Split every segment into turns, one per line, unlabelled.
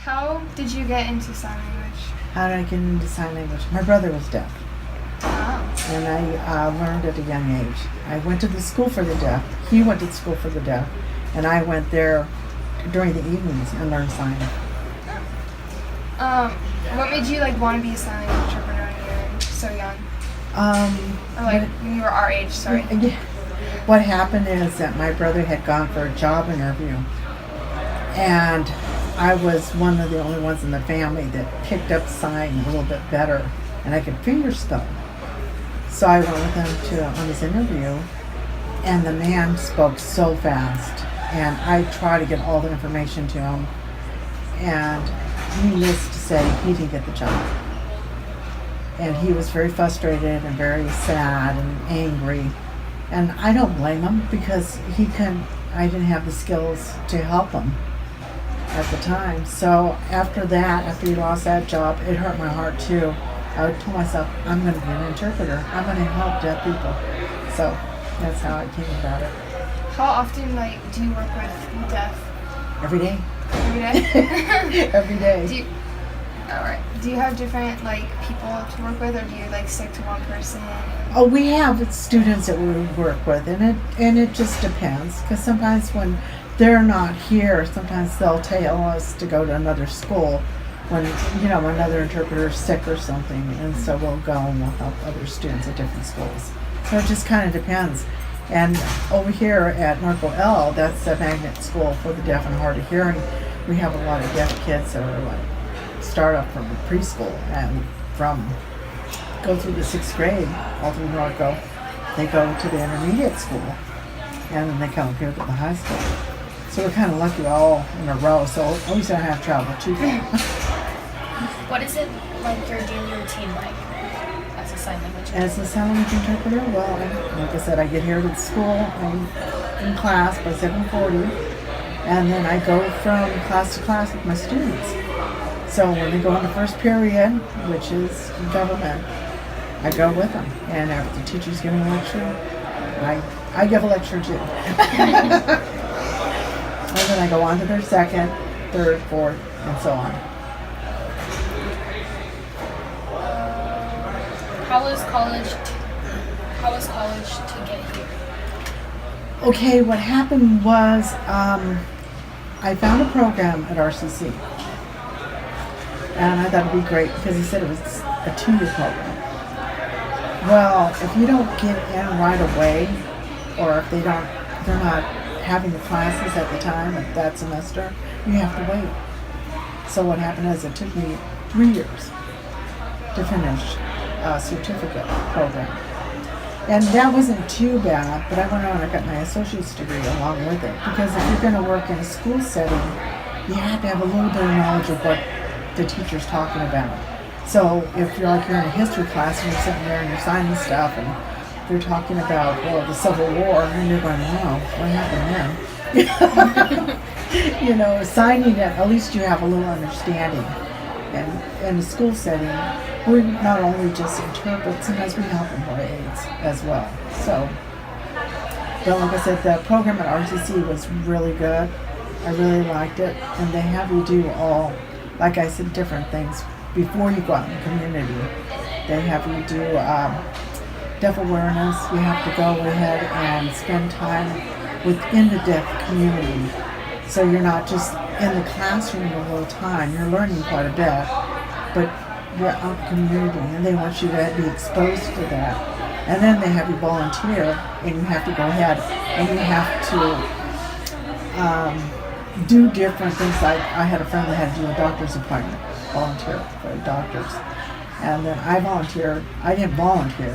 How did you get into sign language?
How did I get into sign language? My brother was deaf,
Oh.
and I learned at a young age. I went to the school for the deaf. He went to the school for the deaf, and I went there during the evenings and learned sign.
What made you want to be a sign language interpreter when you were so young? Or when you were our age, sorry.
What happened is that my brother had gone for a job interview, and I was one of the only ones in the family that picked up sign a little bit better, and I could finger spell. So I went with him on his interview, and the man spoke so fast, and I tried to get all the information to him, and needless to say, he didn't get the job. And he was very frustrated and very sad and angry. And I don't blame him because I didn't have the skills to help him at the time. So after he lost that job, it hurt my heart too. I told myself, I'm going to be an interpreter. I'm going to help deaf people. So that's how I came about it.
How often do you work with the deaf?
Every day.
Every day?
Every day.
Alright. Do you have different people to work with, or do you stick to one person?
Oh, we have students that we work with, and it just depends. Because sometimes when they're not here, sometimes they'll tell us to go to another school when another interpreter is sick or something, and so we'll go and we'll help other students at different schools. So it just kind of depends. And over here at Norco L, that's the magnet school for the deaf and hard of hearing. We have a lot of deaf kids that are start up from preschool and go through the 6th grade all through Norco. They go to the intermediate school, and then they come here to the high school. So we're kind of lucky all in a row. So at least I don't have to travel too far.
What is it your daily routine as a sign language interpreter?
As a sign language interpreter, well, like I said, I get here to the school. I'm in class by 7:40, and then I go from class to class with my students. So when they go in the first period, which is government, I go with them. And after the teacher's giving a lecture, I give a lecture too. And then I go on to their second, third, fourth, and so on.
How was college to get here?
Okay, what happened was I found a program at RCC. And I thought it'd be great because he said it was a 2-year program. Well, if you don't get in right away, or if they're not having the classes at the time of that semester, you have to wait. So what happened is it took me 3 years to finish a certificate program. And that wasn't too bad, but I went on and got my associate's degree along with it. Because if you're going to work in a school setting, you have to have a little bit of knowledge of what the teacher's talking about. So if you're in a history class and you're sitting there and you're signing stuff and they're talking about the Civil War, and you're going, wow, what happened then? Signing it, at least you have a little understanding. And in a school setting, we not only just interpret, sometimes we help employees as well. So, but like I said, the program at RCC was really good. I really liked it, and they have you do all, like I said, different things before you go out in the community. They have you do deaf awareness. You have to go ahead and spend time within the deaf community. So you're not just in the classroom the whole time. You're learning quite a bit, but you're out in the community, and they want you to be exposed to that. And then they have you volunteer, and you have to go ahead and you have to do different things. Like I had a friend that had to do a doctor's appointment, volunteer for doctors. And then I volunteered. I didn't volunteer.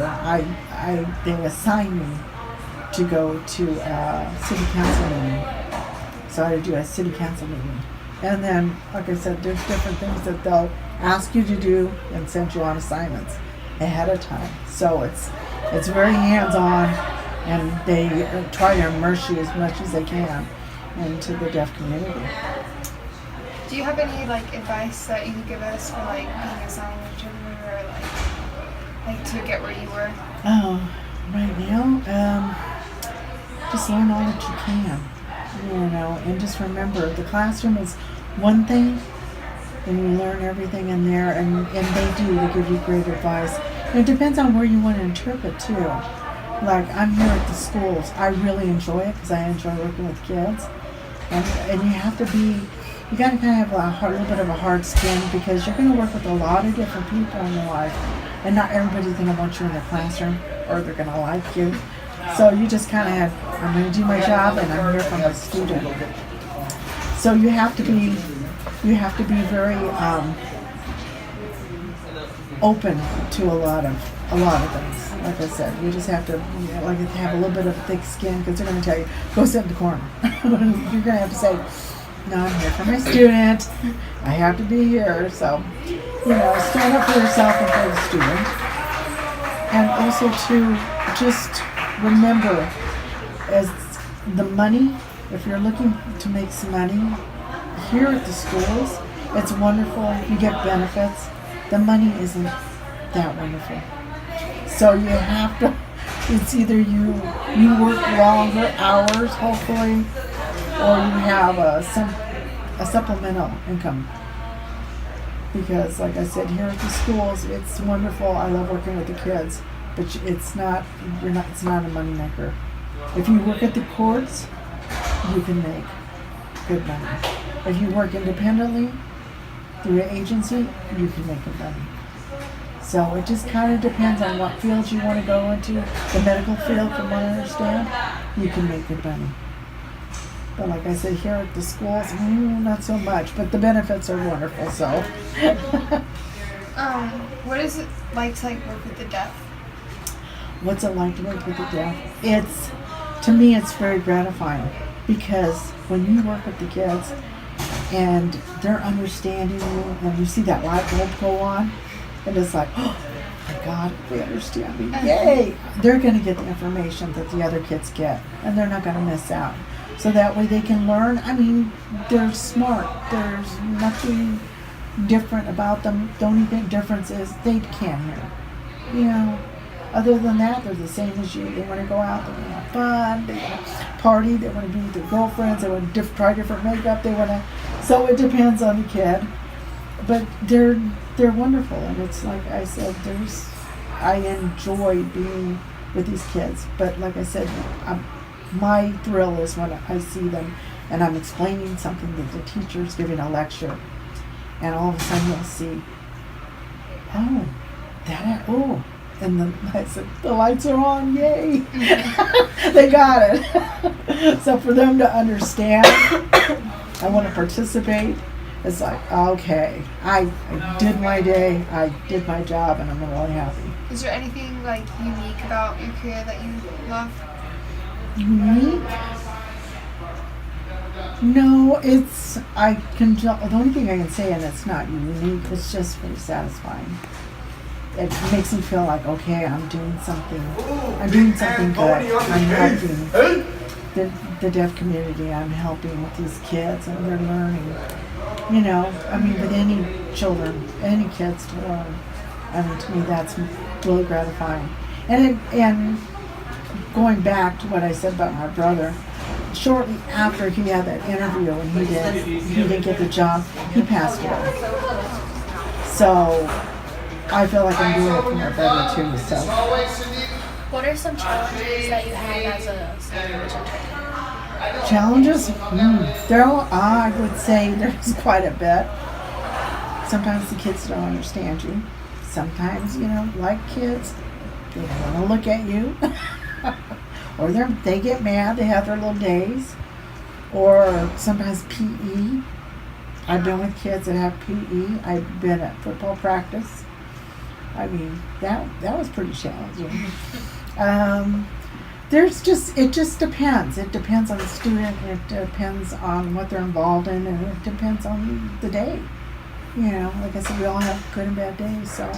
They assigned me to go to a city council meeting. So I had to do a city council meeting. And then, like I said, there's different things that they'll ask you to do and send you on assignments ahead of time. So it's very hands-on, and they try to immerse you as much as they can into the deaf community.
Do you have any advice that you could give us for being a sign language interpreter, or to get where you were?
Right now, just learn all that you can, and just remember the classroom is one thing, and you learn everything in there, and they give you great advice. And it depends on where you want to interpret too. Like I'm here at the schools, I really enjoy it because I enjoy working with kids, and you have to be, you got to kind of have a little bit of a hard skin because you're going to work with a lot of different people in your life, and not everybody's going to want you in their classroom or they're going to like you. So you just kind of have, I'm going to do my job and I'm here for my student. So you have to be very open to a lot of things. Like I said, you just have to have a little bit of a thick skin because they're going to tell you, go sit in the corner. You're going to have to say, no, I'm here for my student. I have to be here. So, stand up for yourself and for the student. And also to just remember, as the money, if you're looking to make some money here at the schools, it's wonderful. You get benefits. The money isn't that wonderful. So you have to, it's either you work longer hours, hopefully, or you have a supplemental income. Because like I said, here at the schools, it's wonderful. I love working with the kids, but it's not a money maker. If you work at the courts, you can make good money. If you work independently through an agency, you can make good money. So it just kind of depends on what fields you want to go into. The medical field, from what I understand, you can make good money. But like I said, here at the schools, not so much. But the benefits are wonderful. So,
what is it like to work with the deaf?
What's it like to work with the deaf? To me, it's very gratifying because when you work with the kids and they're understanding you, and you see that light bulb go on, and it's like, oh my God, they understand me! Yay! They're going to get the information that the other kids get, and they're not going to miss out. So that way they can learn. I mean, they're smart. There's nothing different about them. The only big difference is they can't hear. Other than that, they're the same as you. They want to go out, they want to have fun, they want to party, they want to be with their girlfriends, they want to try different makeup, so it depends on the kid. But they're wonderful, and it's like I said, I enjoy being with these kids. But like I said, my thrill is when I see them and I'm explaining something that the teacher's giving a lecture, and all of a sudden you'll see, and then I said, the lights are on, yay! They got it. So for them to understand, I want to participate. It's like, okay, I did my day, I did my job, and I'm really happy.
Is there anything unique about your career that you love?
Unique? No, the only thing I can say, and it's not unique, it's just very satisfying. It makes me feel like, okay, I'm doing something good. I'm helping the deaf community. I'm helping with these kids, and they're learning. With any children, any kids to learn. To me, that's really gratifying. And going back to what I said about my brother, shortly after he had that interview and he didn't get the job, he passed away. So I feel like I'm doing it for my brother too. So,
what are some challenges that you have as a sign language interpreter?
Challenges? I would say there's quite a bit. Sometimes the kids don't understand you. Sometimes, like kids, they don't want to look at you. Or they get mad, they have their little days. Or sometimes PE. I've been with kids that have PE. I've been at football practice. That was pretty challenging. It just depends. It depends on the student, it depends on what they're involved in, and it depends on the day. Like I said, we all have good and bad days, so